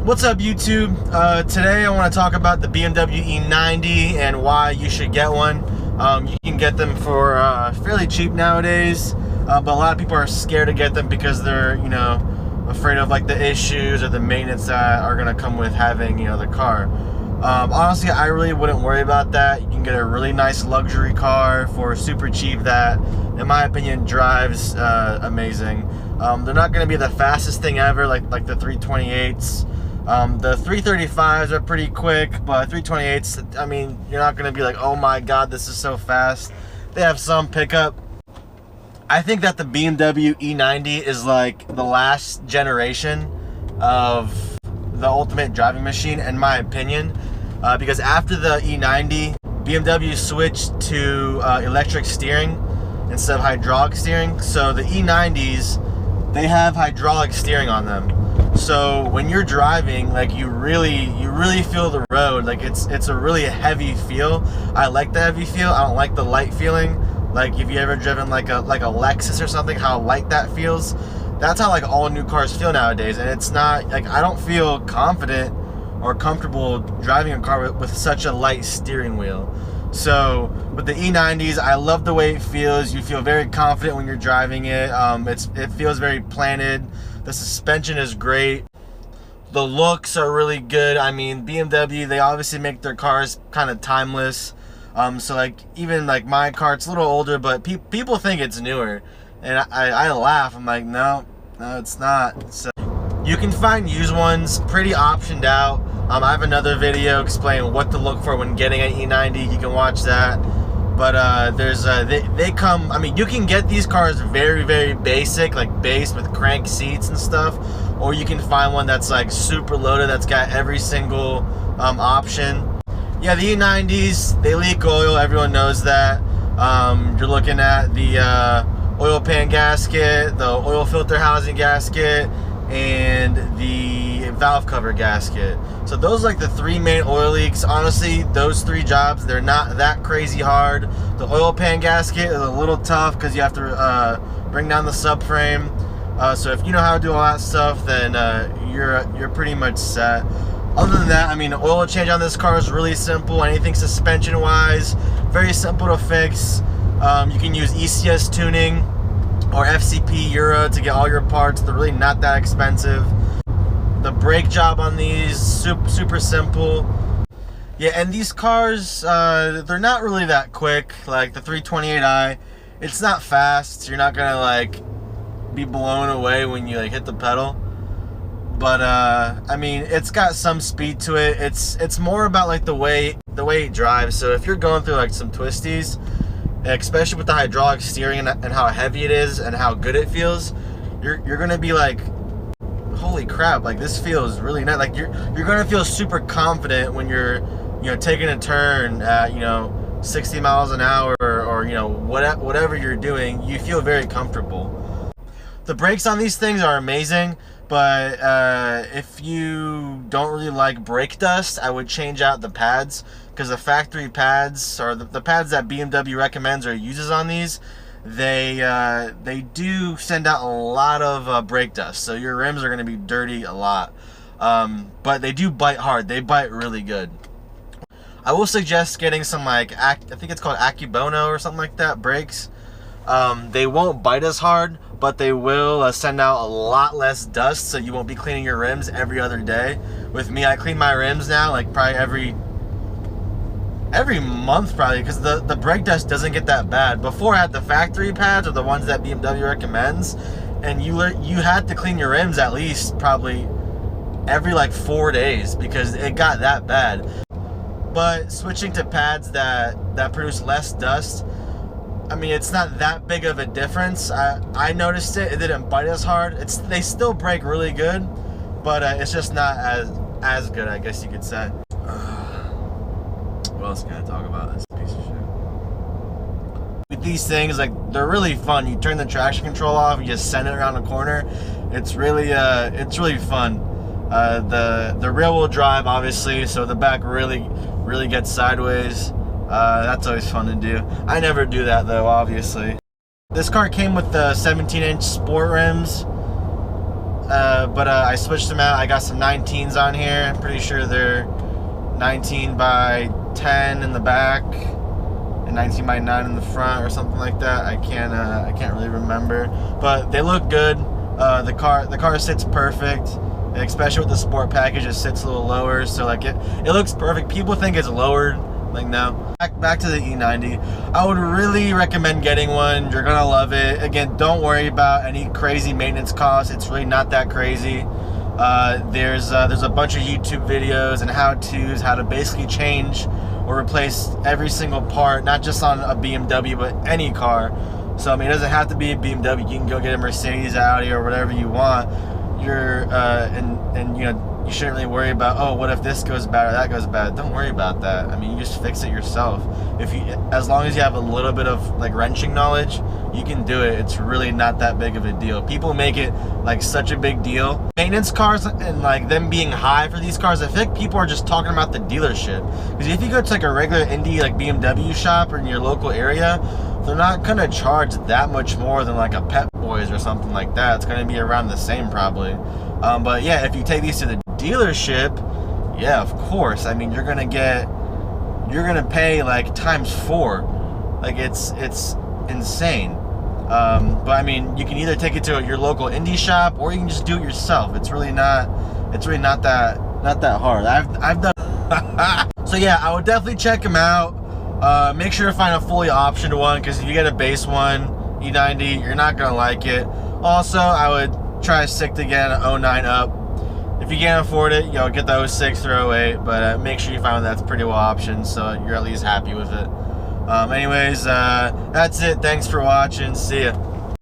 What's up, YouTube? Today I want to talk about the BMW E90 and why you should get one. You can get them for fairly cheap nowadays, but a lot of people are scared to get them because they're, afraid of like the issues or the maintenance that are going to come with having, the car. Honestly, I really wouldn't worry about that. You can get a really nice luxury car for super cheap that, in my opinion, drives amazing. They're not going to be the fastest thing ever, like the 328s. The 335s are pretty quick, but 328s, I mean, you're not going to be like, oh my god, this is so fast. They have some pickup. I think that the BMW E90 is like the last generation of the ultimate driving machine, in my opinion, because after the E90, BMW switched to electric steering instead of hydraulic steering. So the E90s, they have hydraulic steering on them. So when you're driving, like you really feel the road. Like it's a really heavy feel. I like the heavy feel. I don't like the light feeling. Like if you ever driven like a Lexus or something, how light that feels. That's how like all new cars feel nowadays. And it's not like, I don't feel confident or comfortable driving a car with such a light steering wheel. So with the E90s, I love the way it feels. You feel very confident when you're driving it. It feels very planted. The suspension is great. The looks are really good. I mean, BMW, they obviously make their cars kind of timeless. So like even like my car, it's a little older, but people think it's newer, and I laugh. I'm like, no, it's not. So you can find used ones pretty optioned out. I have another video explaining what to look for when getting an E90. You can watch that. But they come, I mean, you can get these cars very, very basic, like base with crank seats and stuff, or you can find one that's like super loaded, that's got every single option. Yeah, the E90s, they leak oil, everyone knows that. You're looking at the oil pan gasket, the oil filter housing gasket, and the valve cover gasket. So those are like the three main oil leaks. Honestly, those three jobs, they're not that crazy hard. The oil pan gasket is a little tough because you have to bring down the subframe. So if you know how to do all that stuff, then you're pretty much set. Other than that, I mean, the oil change on this car is really simple. Anything suspension wise, very simple to fix. You can use ECS tuning or FCP Euro to get all your parts. They're really not that expensive. The brake job on these, super simple. Yeah, and these cars, they're not really that quick. Like the 328i, it's not fast. You're not gonna like be blown away when you like hit the pedal. But I mean, it's got some speed to it. It's more about like the way it drives. So if you're going through like some twisties, especially with the hydraulic steering and how heavy it is and how good it feels, you're gonna be like, holy crap, like this feels really nice. Like you're gonna feel super confident when you're taking a turn at 60 miles an hour or whatever you're doing. You feel very comfortable. The brakes on these things are amazing, but if you don't really like brake dust, I would change out the pads, because the factory pads, or the pads that BMW recommends or uses on these, they do send out a lot of brake dust, so your rims are going to be dirty a lot. But they do bite hard. They bite really good. I will suggest getting some like I think it's called Accubono or something like that brakes. They won't bite as hard, but they will send out a lot less dust, so you won't be cleaning your rims every other day. With me, I clean my rims now like probably every month probably, because the brake dust doesn't get that bad. Before, I had the factory pads, or the ones that BMW recommends, and you had to clean your rims at least probably every like 4 days because it got that bad. But switching to pads that produce less dust, I mean, it's not that big of a difference. I noticed it didn't bite as hard. They still brake really good, but it's just not as good, I guess you could say. What else can I talk about? This piece of shit. With these things, like, they're really fun. You turn the traction control off, you just send it around the corner. It's really fun. The rear wheel drive, obviously, so the back really gets sideways. That's always fun to do. I never do that though, obviously. This car came with the 17-inch sport rims. but I switched them out. I got some 19s on here. I'm pretty sure they're 19 by 10 in the back and 19 by 9 in the front or something like that. I can't really remember, but they look good. The car sits perfect, especially with the sport package. It sits a little lower, so like it looks perfect. People think it's lowered, like no. Back to the E90. I would really recommend getting one. You're gonna love it. Again, don't worry about any crazy maintenance costs. It's really not that crazy. There's a bunch of YouTube videos and how-tos, how to basically change or replace every single part, not just on a BMW, but any car. So I mean, it doesn't have to be a BMW. You can go get a Mercedes, Audi, or whatever you want. And you know, you shouldn't really worry about, oh, what if this goes bad or that goes bad. Don't worry about that. I mean, you just fix it yourself. As long as you have a little bit of like wrenching knowledge, you can do it. It's really not that big of a deal. People make it like such a big deal. Maintenance cars and like them being high for these cars, I think people are just talking about the dealership. Because if you go to like a regular indie like BMW shop or in your local area, they're not gonna charge that much more than like a Pep Boys or something like that. It's gonna be around the same probably. But yeah, if you take these to the dealership, yeah, of course. I mean, you're gonna pay like ×4. Like it's insane. But I mean, you can either take it to your local indie shop or you can just do it yourself. It's really not that hard. I've done. So yeah, I would definitely check them out. Make sure to find a fully optioned one, because if you get a base one, E90, you're not gonna like it. Also, I would try to stick to get an 09 up. If you can't afford it, you know, get the 06 or 08, but make sure you find one that's pretty well optioned, so you're at least happy with it. Anyways, that's it. Thanks for watching. See ya.